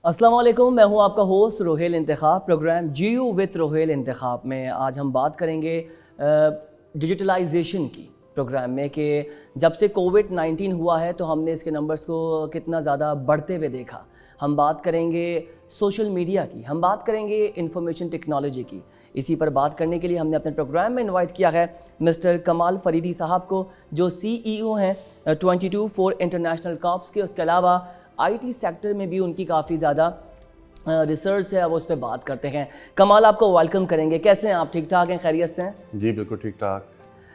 अस्सलाम वालेकुम, मैं हूं आपका होस्ट रोहेल इंतखाब। प्रोग्राम जीयू विद रोहेल इंतखाब में आज हम बात करेंगे डिजिटलाइजेशन की। प्रोग्राम में कि जब से कोविड-19 हुआ है तो हमने इसके नंबर्स को कितना ज़्यादा बढ़ते हुए देखा। हम बात करेंगे सोशल मीडिया की, हम बात करेंगे इंफॉर्मेशन टेक्नोलॉजी की। इसी पर बात करने के लिए हमने अपने प्रोग्राम में इनवाइट किया है मिस्टर कमाल फरीदी साहब को, जो CEO हैं 22 इंटरनेशनल कॉर्प्स के। उसके अलावा IT सेक्टर में भी उनकी काफ़ी ज़्यादा रिसर्च है, वो उस पर बात करते हैं। कमाल, आपको वेलकम करेंगे। कैसे हैं आप? ठीक ठाक हैं? खैरियत से हैं? जी बिल्कुल ठीक ठाक।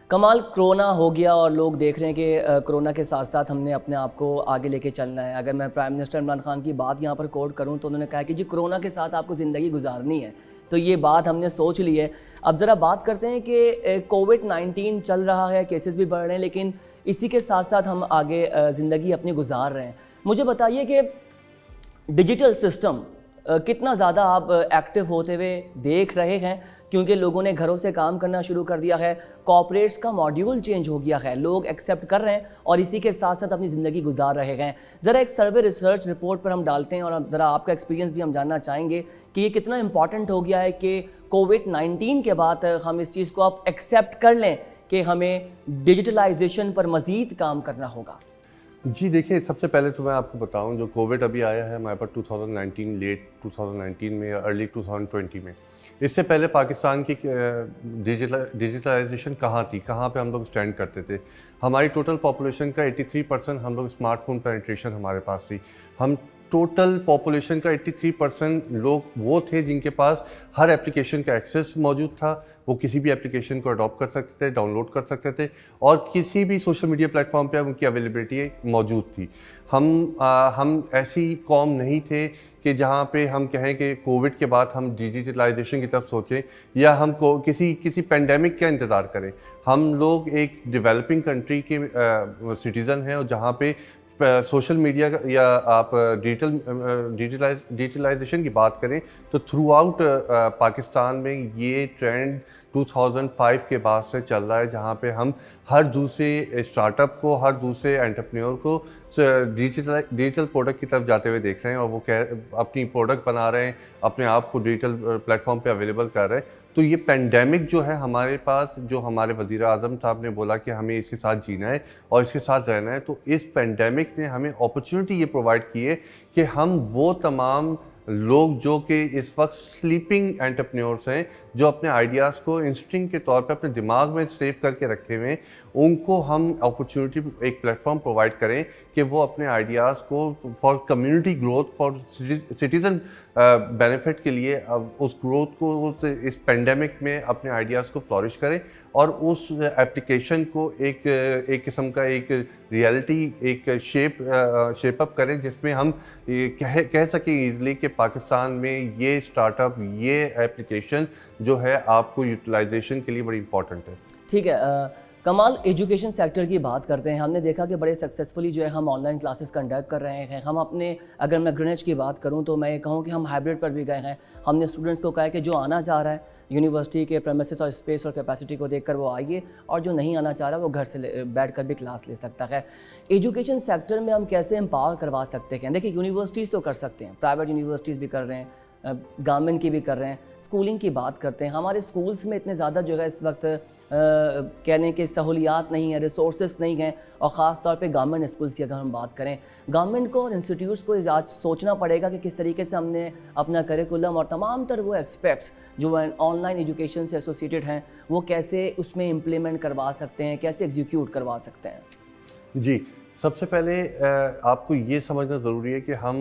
कमाल, कोरोना हो गया और लोग देख रहे हैं कि कोरोना के साथ साथ हमने अपने आप को आगे लेके चलना है। अगर मैं प्राइम मिनिस्टर इमरान खान की बात यहाँ पर कोट करूँ तो उन्होंने कहा कि जी कोरोना के साथ आपको ज़िंदगी गुजारनी है। तो ये बात हमने सोच ली है। अब ज़रा बात करते हैं कि कोविड-19 चल रहा है, केसेस भी बढ़ रहे हैं, लेकिन इसी के साथ साथ हम आगे ज़िंदगी अपनी गुजार रहे हैं। मुझे बताइए कि डिजिटल सिस्टम कितना ज़्यादा आप एक्टिव होते हुए देख रहे हैं, क्योंकि लोगों ने घरों से काम करना शुरू कर दिया है, कॉर्पोरेट्स का मॉड्यूल चेंज हो गया है, लोग एक्सेप्ट कर रहे हैं और इसी के साथ साथ अपनी ज़िंदगी गुजार रहे हैं। ज़रा एक सर्वे रिसर्च रिपोर्ट पर हम डालते हैं और ज़रा आपका एक्सपीरियंस भी हम जानना चाहेंगे कि ये कितना इंपॉर्टेंट हो गया है कि कोविड-19 के बाद हम इस चीज़ को अब एक्सेप्ट कर लें कि हमें डिजिटलाइजेशन पर मज़ीद काम करना होगा। जी देखिए, सबसे पहले तो मैं आपको बताऊं, जो कोविड अभी आया है हमारे पास 2019, लेट 2019 में या अर्ली 2020 में। इससे पहले पाकिस्तान की डिजिटलाइजेशन कहाँ थी, कहाँ पे हम लोग स्टैंड करते थे। हमारी टोटल पॉपुलेशन का 83% हम लोग स्मार्टफोन पेनिट्रेशन हमारे पास थी। हम टोटल पॉपुलेशन का 83% लोग वो थे जिनके पास हर एप्लीकेशन का एक्सेस मौजूद था। वो किसी भी एप्लीकेशन को अडॉप्ट कर सकते थे, डाउनलोड कर सकते थे और किसी भी सोशल मीडिया प्लेटफॉर्म पे उनकी अवेलेबिलिटी मौजूद थी। हम ऐसी कौम नहीं थे कि जहाँ पे हम कहें कि कोविड के बाद हम डिजिटलाइजेशन की तरफ सोचें या हम को किसी पेंडेमिक का इंतज़ार करें। हम लोग एक डेवलपिंग कंट्री के सिटीज़न हैं और जहाँ पे सोशल मीडिया या आप डिजिटलाइजेशन की बात करें तो थ्रू आउट पाकिस्तान में ये ट्रेंड 2005 के बाद से चल रहा है, जहाँ पे हम हर दूसरे स्टार्टअप को, हर दूसरे एंटरप्रेन्योर को डिजिटल प्रोडक्ट की तरफ जाते हुए देख रहे हैं और वो अपनी प्रोडक्ट बना रहे हैं, अपने आप को डिजिटल प्लेटफॉर्म पे अवेलेबल कर रहे हैं। तो ये पेंडेमिक जो है हमारे पास, जो हमारे वज़ीर आज़म साहब ने बोला कि हमें इसके साथ जीना है और इसके साथ रहना है, तो इस पेंडेमिक ने हमें अपॉर्चुनिटी ये प्रोवाइड की है कि हम वो तमाम लोग जो कि इस वक्त स्लीपिंग एंटरप्रेन्योर्स हैं, जो अपने आइडियाज़ को इंस्टिंक्ट के तौर पे अपने दिमाग में सेव करके रखे हुए हैं, उनको हम अपॉर्चुनिटी, एक प्लेटफॉर्म प्रोवाइड करें कि वो अपने आइडियाज़ को for community growth, for citizen benefit के लिए उस ग्रोथ को इस पेंडेमिक में अपने आइडियाज़ को फ्लॉरिश करें और उस एप्लीकेशन को एक किस्म का एक रियलिटी, एक शेप अप करें, जिसमें हम कह सकें ईज़िली कि पाकिस्तान में ये स्टार्टअप, ये एप्लीकेशन जो है आपको यूटिलाइजेशन के लिए बड़ी इंपॉर्टेंट है। ठीक है। कमाल, एजुकेशन सेक्टर की बात करते हैं। हमने देखा कि बड़े सक्सेसफुली जो है हम ऑनलाइन क्लासेस कंडक्ट कर रहे हैं। हम अपने, अगर मैं ग्रीनिच की बात करूं तो मैं ये कहूं कि हम हाइब्रिड पर भी गए हैं। हमने स्टूडेंट्स को कहा है कि जो आना चाह रहा है यूनिवर्सिटी के प्रेमिसेस और स्पेस और कैपेसिटी को देखकर वो आइए, और जो नहीं आना चाह रहा वो घर से बैठ कर भी क्लास ले सकता है। एजुकेशन सेक्टर में हम कैसे एम्पावर करवा सकते हैं? देखिए, यूनिवर्सिटीज़ तो कर सकते हैं, प्राइवेट यूनिवर्सिटीज़ भी कर रहे हैं, गवर्नमेंट की भी कर रहे हैं। स्कूलिंग की बात करते हैं, हमारे स्कूल्स में इतने ज़्यादा जो है इस वक्त कह लें कि सहूलियात नहीं है, रिसोर्सेज नहीं हैं, और ख़ास तौर पे गवर्नमेंट स्कूल्स की अगर हम बात करें, गवर्नमेंट को और इंस्टीट्यूट्स को आज सोचना पड़ेगा कि किस तरीके से हमने अपना करिकुलम और तमाम तर वो एस्पेक्ट्स जो ऑनलाइन एजुकेशन से एसोसिएटेड हैं वो कैसे उसमें इम्प्लीमेंट करवा सकते हैं, कैसे एग्जीक्यूट करवा सकते हैं। जी, सबसे पहले आपको ये समझना ज़रूरी है कि हम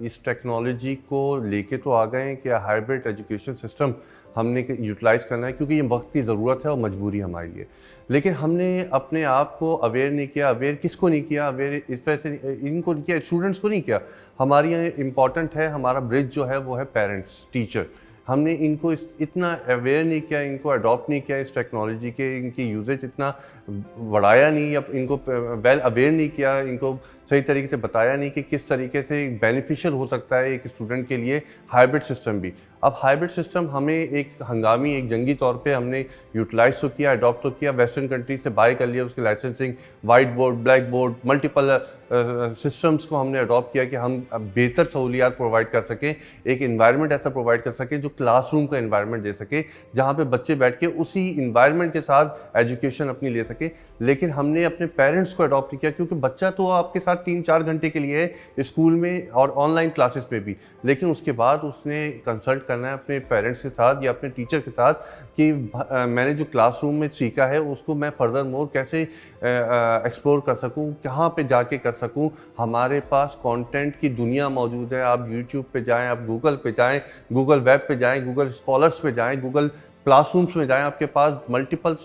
इस टेक्नोलॉजी को लेके तो आ गए हैं कि हाइब्रिड एजुकेशन सिस्टम हमने यूटिलाइज़ करना है, क्योंकि ये वक्त की ज़रूरत है और मजबूरी हमारे लिए। लेकिन हमने अपने आप को अवेयर नहीं किया। अवेयर किसको नहीं किया? अवेयर इस वजह से इनको नहीं किया, स्टूडेंट्स को नहीं किया। हमारी यहाँ इम्पॉर्टेंट है, हमारा ब्रिज जो है वो है पेरेंट्स, टीचर। हमने इनको इतना अवेयर नहीं किया, इनको अडॉप्ट नहीं किया, इस टेक्नोलॉजी के इनकी यूजेज इतना बढ़ाया नहीं, या इनको वेल अवेयर नहीं किया, इनको सही तरीके से बताया नहीं कि किस तरीके से बेनिफिशियल हो सकता है एक स्टूडेंट के लिए हाइब्रिड सिस्टम भी। अब हाइब्रिड सिस्टम हमें एक हंगामी, एक जंगी तौर पे हमने यूटिलाइज तो किया, अडॉप्ट तो किया, वेस्टर्न कंट्री से बाय कर लिया, उसकी licensing, white board, black board, multiple systems को हमने अडॉप्ट किया कि हम बेहतर सहूलियात प्रोवाइड कर सकें, एक इन्वायरमेंट ऐसा प्रोवाइड कर सकें जो क्लासरूम का इन्वायरमेंट दे सके, जहाँ पे बच्चे बैठ के उसी इन्वायरमेंट के साथ एजुकेशन अपनी ले सके। लेकिन हमने अपने पेरेंट्स को अडॉप्ट किया, क्योंकि बच्चा तो आपके साथ 3-4 घंटे के लिए है स्कूल में और ऑनलाइन क्लासेस में भी, लेकिन उसके बाद उसने कंसल्ट करना है अपने पेरेंट्स के साथ या अपने टीचर के साथ कि मैंने जो क्लासरूम में सीखा है उसको मैं फर्दर मोर कैसे एक्सप्लोर कर सकूं, कहाँ पे जाके कर सकूं। हमारे पास कंटेंट की दुनिया मौजूद है। आप यूट्यूब पे जाएं, आप गूगल पे जाएं, गूगल वेब पे जाएं, गूगल स्कॉलर्स पे जाएं, गूगल क्लासरूम्स में जाएं, आपके पास मल्टीपल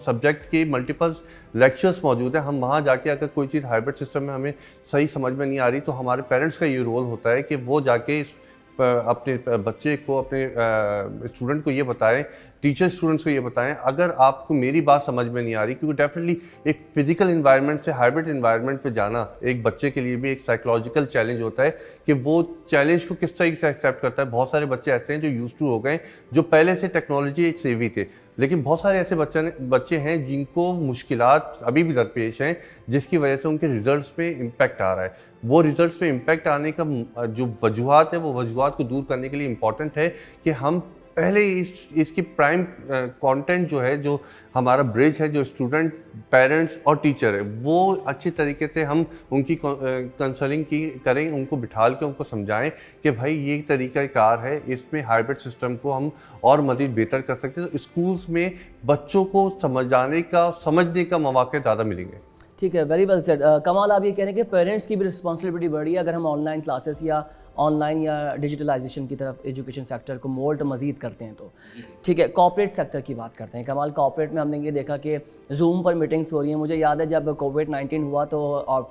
सब्जेक्ट के मल्टीपल लेक्चर्स मौजूद हैं। हम वहाँ जाके अगर कोई चीज़ हाइब्रिड सिस्टम में हमें सही समझ में नहीं आ रही, तो हमारे पेरेंट्स का ये रोल होता है कि वो जाके अपने बच्चे को, अपने स्टूडेंट को ये बताएं, टीचर स्टूडेंट्स को ये बताएं अगर आपको मेरी बात समझ में नहीं आ रही, क्योंकि डेफिनेटली एक फिजिकल इन्वायरमेंट से हाइब्रिड इन्वायरमेंट पे जाना एक बच्चे के लिए भी एक साइकोलॉजिकल चैलेंज होता है कि वो चैलेंज को किस तरीके से एक्सेप्ट करता है। बहुत सारे बच्चे ऐसे हैं जो यूज्ड टू हो गए, जो पहले से टेक्नोलॉजी सेवी थे, लेकिन बहुत सारे ऐसे बच्चे हैं जिनको मुश्किलात अभी भी दरपेश हैं, जिसकी वजह से उनके रिजल्ट्स पे इम्पैक्ट आ रहा है। वो रिजल्ट्स पे इम्पैक्ट आने का जो वजूहात है, वो वजूहात को दूर करने के लिए इम्पॉर्टेंट है कि हम पहले इसकी प्राइम कंटेंट जो है, जो हमारा ब्रिज है, जो स्टूडेंट, पेरेंट्स और टीचर है, वो अच्छी तरीके से हम उनकी कंसल्टिंग की करें, उनको बिठाल के उनको समझाएं कि भाई ये तरीका कार है, इसमें हाइब्रिड सिस्टम को हम और मज़ीद बेहतर कर सकते हैं। तो स्कूल्स में बच्चों को समझने का मौके ज़्यादा मिलेंगे। ठीक है, वेरी वेल सेड। कमाल, आप ये कह रहे हैं कि पेरेंट्स की भी रिस्पॉन्सिबिलिटी बढ़ी है अगर हम ऑनलाइन क्लासेस या ऑनलाइन या डिजिटलाइजेशन की तरफ एजुकेशन सेक्टर को मोल्ड मज़ीद करते हैं तो। ठीक है, कॉर्पोरेट सेक्टर की बात करते हैं। कमाल, कॉर्पोरेट में हमने ये देखा कि जूम पर मीटिंग्स हो रही हैं। मुझे याद है जब कोविड-19 हुआ तो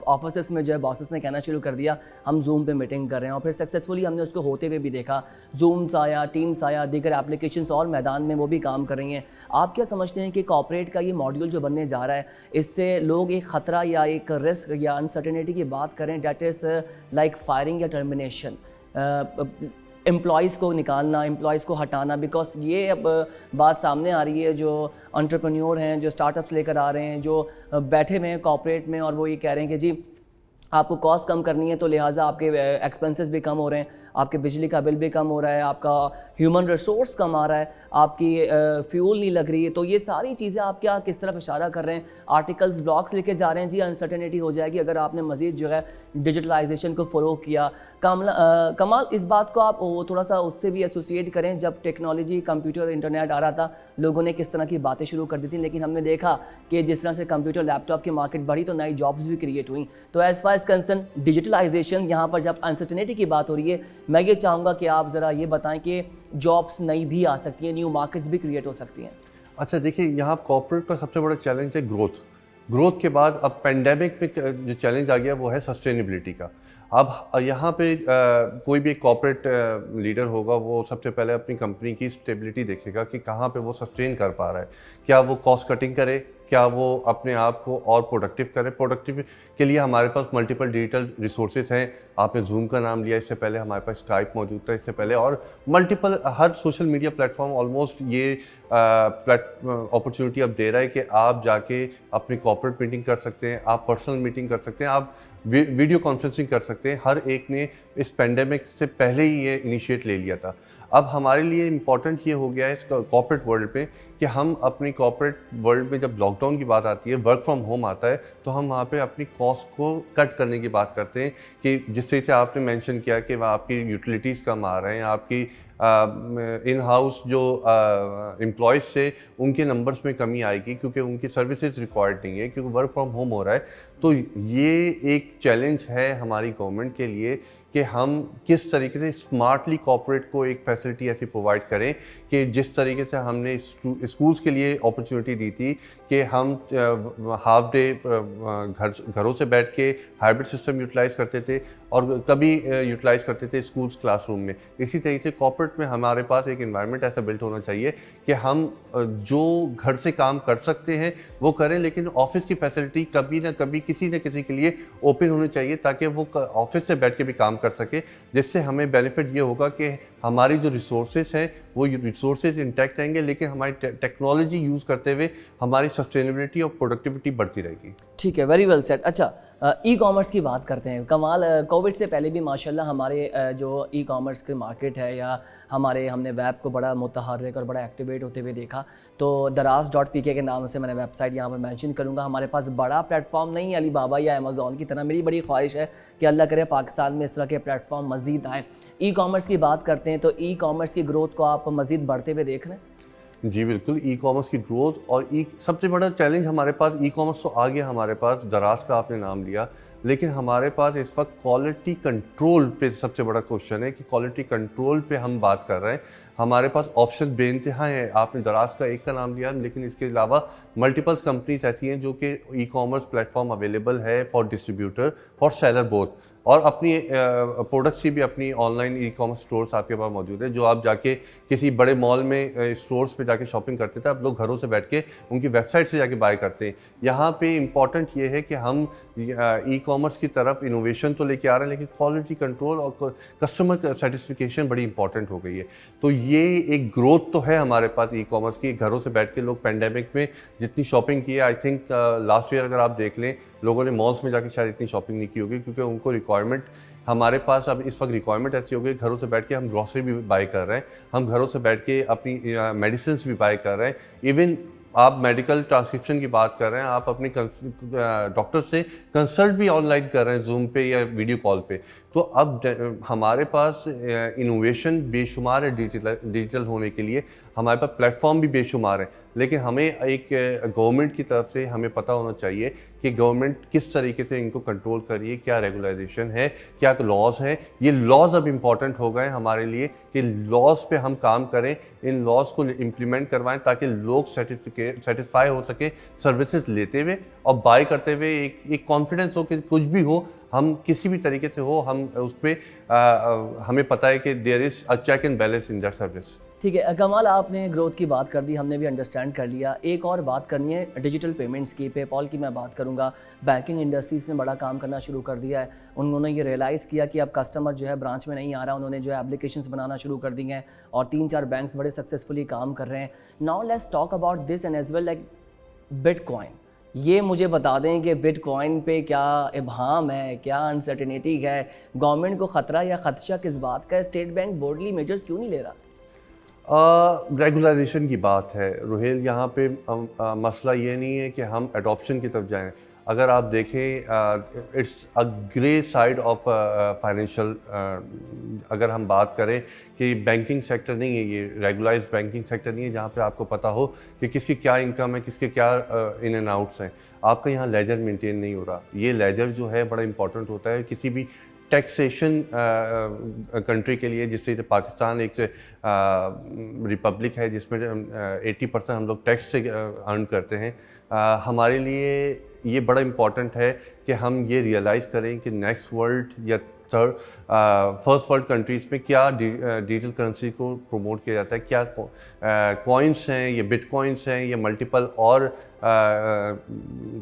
ऑफिस में जो है बॉसेस ने कहना शुरू कर दिया हम जूम पे मीटिंग कर रहे हैं, और फिर सक्सेसफुली हमने उसको होते हुए भी देखा। जूम्स आया, टीम्स आया, दीगर एप्लीकेशंस और मैदान में वो भी काम कर रही हैं। आप क्या समझते हैं कि कॉर्पोरेट का ये मॉड्यूल जो बनने जा रहा है, इससे लोग एक ख़तरा या एक रिस्क या अनसर्टेनिटी की बात करें, डेट इज़ लाइक फायरिंग या टर्मिनेशन, एम्प्लॉयज़ को निकालना, एम्प्लॉयज़ को हटाना, बिकॉज ये अब बात सामने आ रही है जो एंटरप्रेन्योर हैं, जो स्टार्टअप्स लेकर आ रहे हैं, जो बैठे हुए हैं कॉर्पोरेट में, और वो ये कह रहे हैं कि जी आपको कॉस्ट कम करनी है तो लिहाजा आपके एक्सपेंसेस भी कम हो रहे हैं, आपके बिजली का बिल भी कम हो रहा है, आपका ह्यूमन रिसोर्स कम आ रहा है, आपकी फ्यूल नहीं लग रही है। तो ये सारी चीज़ें आप क्या किस तरफ इशारा कर रहे हैं? आर्टिकल्स, ब्लॉग्स लेके जा रहे हैं जी अनसर्टेनिटी हो जाएगी अगर आपने मज़ीद जो है डिजिटलाइजेशन को फ़रोग किया। कमाल, इस बात को आप थोड़ा सा उससे भी एसोसिएट करें, जब टेक्नोलॉजी, कंप्यूटर, इंटरनेट आ रहा था, लोगों ने किस तरह की बातें शुरू कर दी थी, लेकिन हमने देखा कि जिस तरह से कंप्यूटर, लैपटॉप की मार्केट बढ़ी तो नई जॉब्स भी क्रिएट हुई। तो as far as concern digitalization, यहाँ पर जब अनसर्टेनिटी की बात हो रही है, मैं ये चाहूँगा कि आप ज़रा ये बताएं कि जॉब्स नई भी आ सकती हैं, न्यू मार्केट्स भी क्रिएट हो सकती हैं। अच्छा, देखिए, यहाँ कॉर्पोरेट का सबसे बड़ा चैलेंज है ग्रोथ के बाद अब पेंडेमिक में जो चैलेंज आ गया वो है सस्टेनेबिलिटी का। अब यहाँ पे कोई भी कॉर्पोरेट लीडर होगा, वो सबसे पहले अपनी कंपनी की स्टेबिलिटी देखेगा कि कहाँ पे वो सस्टेन कर पा रहा है, क्या वो कॉस्ट कटिंग करे, क्या वो अपने आप को और प्रोडक्टिव करे। प्रोडक्टिव के लिए हमारे पास मल्टीपल डिजिटल रिसोर्सेज हैं। आपने जूम का नाम लिया, इससे पहले हमारे पास स्काइप मौजूद था, इससे पहले और मल्टीपल, हर सोशल मीडिया प्लेटफॉर्म ऑलमोस्ट ये अपॉर्चुनिटी अब दे रहा है कि आप जाके अपनी कॉर्पोरेट मीटिंग कर सकते हैं, आप पर्सनल मीटिंग कर सकते हैं, आप वीडियो कॉन्फ्रेंसिंग कर सकते हैं। हर एक ने इस पेंडेमिक से पहले ही ये इनिशिएट ले लिया था। अब हमारे लिए इम्पॉर्टेंट ये हो गया है इस कॉर्पोरेट वर्ल्ड पे कि हम अपनी कॉर्पोरेट वर्ल्ड में, जब लॉकडाउन की बात आती है, वर्क फ्रॉम होम आता है, तो हम वहाँ पे अपनी कॉस्ट को कट करने की बात करते हैं कि जिस तरह से आपने मेंशन किया कि वह आपकी यूटिलिटीज़ कम आ रहे हैं, आपकी इन हाउस जो एम्प्लॉयज़ से उनके नंबर्स में कमी आएगी क्योंकि उनकी सर्विसेज रिक्वायर्ड नहीं है, क्योंकि वर्क फ्रॉम होम हो रहा है। तो ये एक चैलेंज है हमारी गवर्नमेंट के लिए कि हम किस तरीके से स्मार्टली कॉर्पोरेट को एक फैसिलिटी ऐसी प्रोवाइड करें कि जिस तरीके से हमने स्कूल्स के लिए अपॉर्चुनिटी दी थी कि हम हाफ डे घरों से बैठ के हाइब्रिड सिस्टम यूटिलाइज़ करते थे और कभी यूटिलाइज़ करते थे स्कूल्स क्लासरूम में। इसी तरीके से कॉर्पोरेट में हमारे पास एक एनवायरनमेंट ऐसा बिल्ट होना चाहिए कि हम जो घर से काम कर सकते हैं वो करें, लेकिन ऑफिस की फैसिलिटी कभी ना कभी किसी न किसी के लिए ओपन होनी चाहिए ताकि वो ऑफिस से बैठ के भी काम कर सके, जिससे हमें बेनिफिट ये होगा कि हमारी जो रिसोर्सेज हैं वो रिसोर्सेज इंटैक्ट रहेंगे, लेकिन हमारी टेक्नोलॉजी यूज़ करते हुए हमारी सस्टेनेबिलिटी और प्रोडक्टिविटी बढ़ती रहेगी। ठीक है, वेरी वेल सेड। अच्छा, ई कॉमर्स की बात करते हैं कमाल। कोविड से पहले भी माशाल्लाह हमारे जो ई कॉमर्स के मार्केट है या हमने वेब को बड़ा मुतहर्रिक और बड़ा एक्टिवेट होते हुए देखा। तो daraz.pk के नाम से मैंने वेबसाइट यहाँ पर मेंशन करूँगा। हमारे पास बड़ा प्लेटफॉर्म नहीं है अली बाबा या अमेज़ॉन की तरह। मेरी बड़ी ख्वाहिश है कि अल्लाह करे पाकिस्तान में इस तरह के प्लेटफॉर्म मज़ीद आएँ। ई कॉमर्स की बात करते हैं तो ई कॉमर्स की ग्रोथ को आप मज़ीद बढ़ते हुए देख रहे हैं? जी बिल्कुल, ई कॉमर्स की ग्रोथ और सबसे बड़ा चैलेंज हमारे पास ई कॉमर्स तो आ गया हमारे पास, दराज का आपने नाम लिया, लेकिन हमारे पास इस वक्त क्वालिटी कंट्रोल पे सबसे बड़ा क्वेश्चन है कि क्वालिटी कंट्रोल पे हम बात कर रहे हैं। हमारे पास ऑप्शन बेइंतहा हैं। आपने दराज का एक का नाम लिया, लेकिन इसके अलावा मल्टीपल्स कंपनीज ऐसी हैं जो कि ई कॉमर्स प्लेटफॉर्म अवेलेबल है for distributor, for seller both, और अपनी प्रोडक्ट्स की भी अपनी ऑनलाइन ई कॉमर्स स्टोर्स आपके पास मौजूद है। जो आप जाके किसी बड़े मॉल में स्टोर्स पे जाके शॉपिंग करते थे, आप लोग घरों से बैठ के उनकी वेबसाइट से जाके बाय करते हैं। यहाँ पे इम्पॉर्टेंट ये है कि हम ई कॉमर्स की तरफ इनोवेशन तो लेके आ रहे हैं, लेकिन क्वालिटी कंट्रोल और कस्टमर सेटिस्फिकेशन बड़ी इंपॉर्टेंट हो गई है। तो ये एक ग्रोथ तो है हमारे पास ई कॉमर्स की। घरों से बैठ के लोग पेंडेमिक में जितनी शॉपिंग की है, आई थिंक लास्ट ईयर अगर आप देख लें, लोगों ने मॉल्स में जाके शायद इतनी शॉपिंग नहीं की होगी, क्योंकि उनको रिक्वायरमेंट, हमारे पास अब इस वक्त रिक्वायरमेंट ऐसी हो गई, घरों से बैठ के हम ग्रॉसरी भी बाय कर रहे हैं, हम घरों से बैठ के अपनी मेडिसिन भी बाय कर रहे हैं। इवन आप मेडिकल ट्रांसक्रिप्शन की बात कर रहे हैं, आप अपने डॉक्टर से कंसल्ट भी ऑनलाइन कर रहे हैं, जूम पे या वीडियो कॉल पे। तो अब हमारे पास इनोवेशन बेशुमार है डिजिटल होने के लिए, हमारे पास प्लेटफॉर्म भी बेशुमार है, लेकिन हमें एक गवर्नमेंट की तरफ से हमें पता होना चाहिए कि गवर्नमेंट किस तरीके से इनको कंट्रोल करिए, क्या रेगुलाइजेशन है, क्या लॉज हैं। ये लॉज अब इम्पॉर्टेंट हो गए हमारे लिए कि लॉज पे हम काम करें, इन लॉज को इम्प्लीमेंट करवाएं, ताकि लोग सेटिस्फाई हो सके सर्विसेज लेते हुए और बाय करते हुए। एक कॉन्फिडेंस हो कि कुछ भी हो, हम किसी भी तरीके से हो, हम उस पर हमें पता है कि there is a check and balance in that service. ठीक है कमाल, आपने ग्रोथ की बात कर दी, हमने भी अंडरस्टैंड कर लिया। एक और बात करनी है डिजिटल पेमेंट्स की। पेपॉल की मैं बात करूंगा। बैंकिंग इंडस्ट्रीज ने बड़ा काम करना शुरू कर दिया है। उन्होंने ये रियलाइज़ किया कि अब कस्टमर जो है ब्रांच में नहीं आ रहा, उन्होंने जो है एप्लीकेशंस बनाना शुरू कर दी हैं और 3-4 बैंक्स बड़े सक्सेसफुली काम कर रहे हैं। Now let's talk about this and as well like bitcoin. ये मुझे बता दें कि बिटकॉइन पे क्या इबहाम है, क्या अनसर्टेनिटी है, गवर्नमेंट को ख़तरा या खदशा किस बात का है? स्टेट बैंक बोर्डली मेजर्स क्यों नहीं ले रहा? रेगुलाइजेशन की बात है रुहेल। यहाँ पे मसला ये नहीं है कि हम एडॉप्शन की तरफ जाएं। अगर आप देखें, it's a grey side of financial, अगर हम बात करें कि बैंकिंग सेक्टर नहीं है ये, रेगुलाइज्ड बैंकिंग सेक्टर नहीं है जहाँ पे आपको पता हो कि किसकी क्या इनकम है, किसके क्या इन एंड आउट्स हैं। आपका यहाँ लेजर मेंटेन नहीं हो रहा। ये लेजर जो है बड़ा इंपॉर्टेंट होता है किसी भी टैक्सेशन कंट्री के लिए। जिस तरीके से पाकिस्तान एक रिपब्लिक है जिसमें 80% हम लोग टैक्स से अर्न करते हैं, हमारे लिए ये बड़ा इम्पॉर्टेंट है कि हम ये रियलाइज़ करें कि नेक्स्ट वर्ल्ड या फर्स्ट वर्ल्ड कंट्रीज़ में क्या डिजिटल करेंसी को प्रमोट किया जाता है, क्या कॉइन्स हैं, ये बिटकॉइन्स हैं, ये मल्टीपल और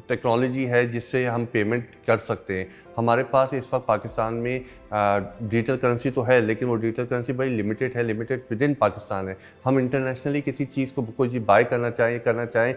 टेक्नोलॉजी है जिससे हम पेमेंट कर सकते हैं। हमारे पास इस वक्त पाकिस्तान में डिजिटल करेंसी तो है, लेकिन वो डिजिटल करेंसी बड़ी लिमिटेड है, लिमिटेड विद इन पाकिस्तान है। हम इंटरनेशनली किसी चीज़ को, कोई चीज़ बाय करना चाहें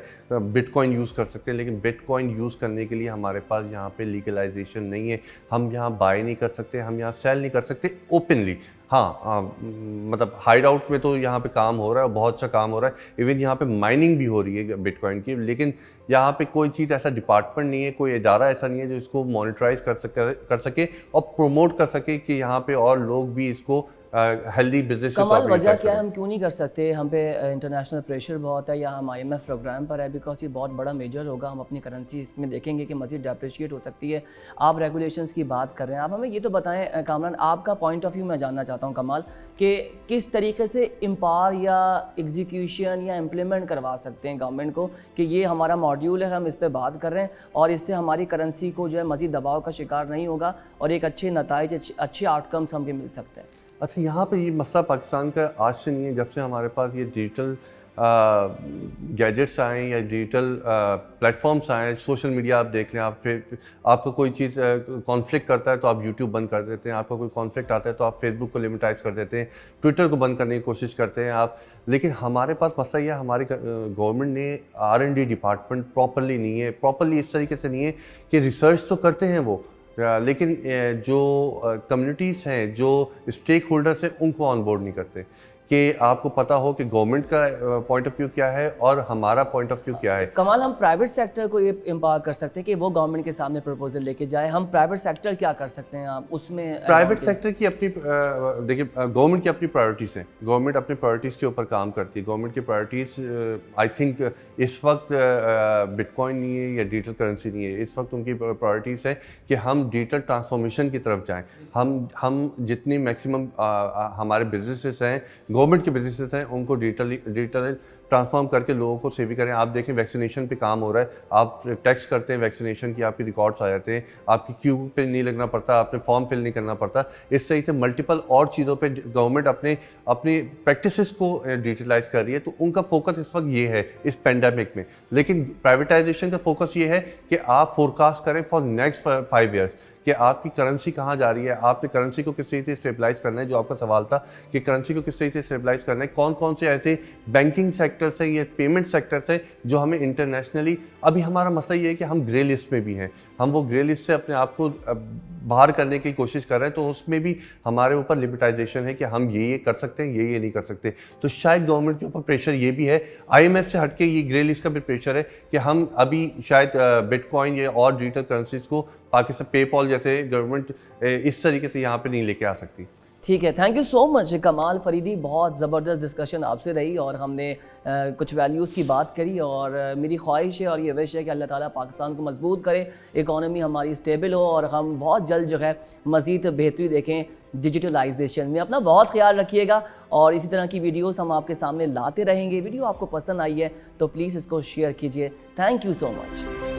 बिटकॉइन यूज़ कर सकते हैं, लेकिन बिटकॉइन यूज़ करने के लिए हमारे पास यहाँ पे लीगलाइजेशन नहीं है। हम यहाँ बाय नहीं कर सकते, हम यहाँ सेल नहीं कर सकते ओपनली। हाँ, मतलब हाइड आउट में तो यहाँ पे काम हो रहा है, बहुत अच्छा काम हो रहा है। इवन यहाँ पे माइनिंग भी हो रही है बिटकॉइन की, लेकिन यहाँ पे कोई चीज़ ऐसा डिपार्टमेंट नहीं है, कोई इदारा ऐसा नहीं है जो इसको मॉनिटराइज कर सके और प्रमोट कर सके कि यहाँ पे और लोग भी इसको हेल्दी बिजनेस। कमाल, वजह क्या है, हम क्यों नहीं कर सकते? हम पे इंटरनेशनल प्रेशर बहुत है या हम IMF प्रोग्राम पर है? बिकॉज ये बहुत बड़ा मेजर होगा, हम अपनी करेंसी इसमें देखेंगे कि मज़ीद डेप्रिशिएट हो सकती है। आप रेगुलेशंस की बात कर रहे हैं, आप हमें ये तो बताएं कामरान, आपका पॉइंट ऑफ व्यू मैं जानना चाहता हूँ कमाल, कि किस तरीके से इम्पावर या एग्जीक्यूशन या इम्प्लीमेंट करवा सकते हैं गवर्नमेंट को कि ये हमारा मॉड्यूल है, हम इस पर बात कर रहे हैं और इससे हमारी करेंसी को जो है मज़ीद दबाव का शिकार नहीं होगा और एक अच्छे नताइज, अच्छे आउटकम्स हमें मिल सकते हैं। अच्छा, यहाँ पे ये मसला पाकिस्तान का आज से नहीं है, जब से हमारे पास ये डिजिटल गैजेट्स आएँ या डिजिटल प्लेटफॉर्म्स आएँ, सोशल मीडिया आप देख लें, आप फिर आपको कोई चीज़ कॉन्फ्लिक्ट करता है तो आप यूट्यूब बंद कर देते हैं, आपका कोई कॉन्फ्लिक्ट आता है तो आप फेसबुक को लिमिटाइज़ कर देते हैं, ट्विटर को बंद करने की कोशिश करते हैं आप। लेकिन हमारे पास मसला ये है, हमारी गवर्नमेंट ने R&D डिपार्टमेंट प्रॉपर्ली नहीं है, प्रॉपर्ली इस तरीके से नहीं है कि रिसर्च तो करते हैं वो, लेकिन जो कम्युनिटीज़ हैं, जो स्टेक होल्डर्स हैं, उनको ऑन बोर्ड नहीं करते कि आपको पता हो कि गवर्नमेंट का पॉइंट ऑफ व्यू क्या है और हमारा पॉइंट ऑफ व्यू क्या है। कमाल, हम प्राइवेट सेक्टर को ये एम्पावर कर सकते हैं कि वो गवर्नमेंट के सामने प्रपोजल लेके जाए। हम प्राइवेट सेक्टर क्या कर सकते हैं आप उसमें? प्राइवेट सेक्टर की अपनी देखिए, गवर्नमेंट की अपनी प्रायोरिटीज़ हैं, गवर्नमेंट अपनी प्रायोरिटीज़ के ऊपर काम करती है। गवर्नमेंट की प्रायोरिटीज़ आई थिंक इस वक्त बिटकॉइन नहीं है या डिजिटल करेंसी नहीं है, इस वक्त उनकी प्रायोरिटीज़ है कि हम डिजिटल ट्रांसफॉर्मेशन की तरफ जाएँ। हम जितनी मैक्सिमम हमारे बिजनेसेस हैं, गवर्नमेंट के बिजनेसेस हैं, उनको डिजिटल ट्रांसफॉर्म करके लोगों को सेवी करें। आप देखें वैक्सीनेशन पे काम हो रहा है, आप टैक्स करते हैं वैक्सीनेशन की, आपकी रिकॉर्ड्स आ जाते हैं, आपकी क्यू पे नहीं लगना पड़ता, आपने फॉर्म फिल नहीं करना पड़ता। इस तरह से मल्टीपल और चीज़ों पे गवर्नमेंट अपनी प्रैक्टिसेस को डिजिटलाइज कर रही है, तो उनका फोकस इस वक्त ये है इस पेंडेमिक में। लेकिन प्राइवेटाइजेशन का फोकस ये है कि आप फोरकास्ट करें फॉर नेक्स्ट 5 ईयर्स कि आपकी करेंसी कहाँ जा रही है, आपने करेंसी को किस तरीके से स्टेबलाइज करना है, जो आपका सवाल था कि करेंसी को किस तरीके से स्टेबलाइज करना है, कौन कौन से ऐसे बैंकिंग सेक्टर्स हैं या पेमेंट सेक्टर्स हैं जो हमें इंटरनेशनली, अभी हमारा मसला ये है कि हम ग्रे लिस्ट में भी हैं, हम वो ग्रे लिस्ट से अपने आप को बाहर करने की कोशिश कर रहे हैं, तो उसमें भी हमारे ऊपर लिमिटाइजेशन है कि हम ये कर सकते हैं, ये नहीं कर सकते। तो शायद गवर्नमेंट के ऊपर प्रेशर ये भी है, IMF से हटके ये ग्रे लिस्ट का भी प्रेशर है कि हम अभी शायद बिटकॉइन या और डिजिटल करेंसीज को पाकिस्तान पेपॉल जैसे गवर्नमेंट इस तरीके से यहाँ पे नहीं लेके आ सकती। ठीक है, थैंक यू सो मच कमाल फरीदी, बहुत ज़बरदस्त डिस्कशन आपसे रही और हमने कुछ वैल्यूज़ की बात करी। और मेरी ख्वाहिश है और ये विश है कि अल्लाह ताला पाकिस्तान को मजबूत करे, इकॉनमी हमारी स्टेबल हो और हम बहुत जल्द जो है मज़ीद बेहतरी देखें डिजिटलाइजेशन में। अपना बहुत ख्याल रखिएगा और इसी तरह की वीडियोस हम आपके सामने लाते रहेंगे। वीडियो आपको पसंद आई है तो प्लीज़ इसको शेयर कीजिए। Thank you so much.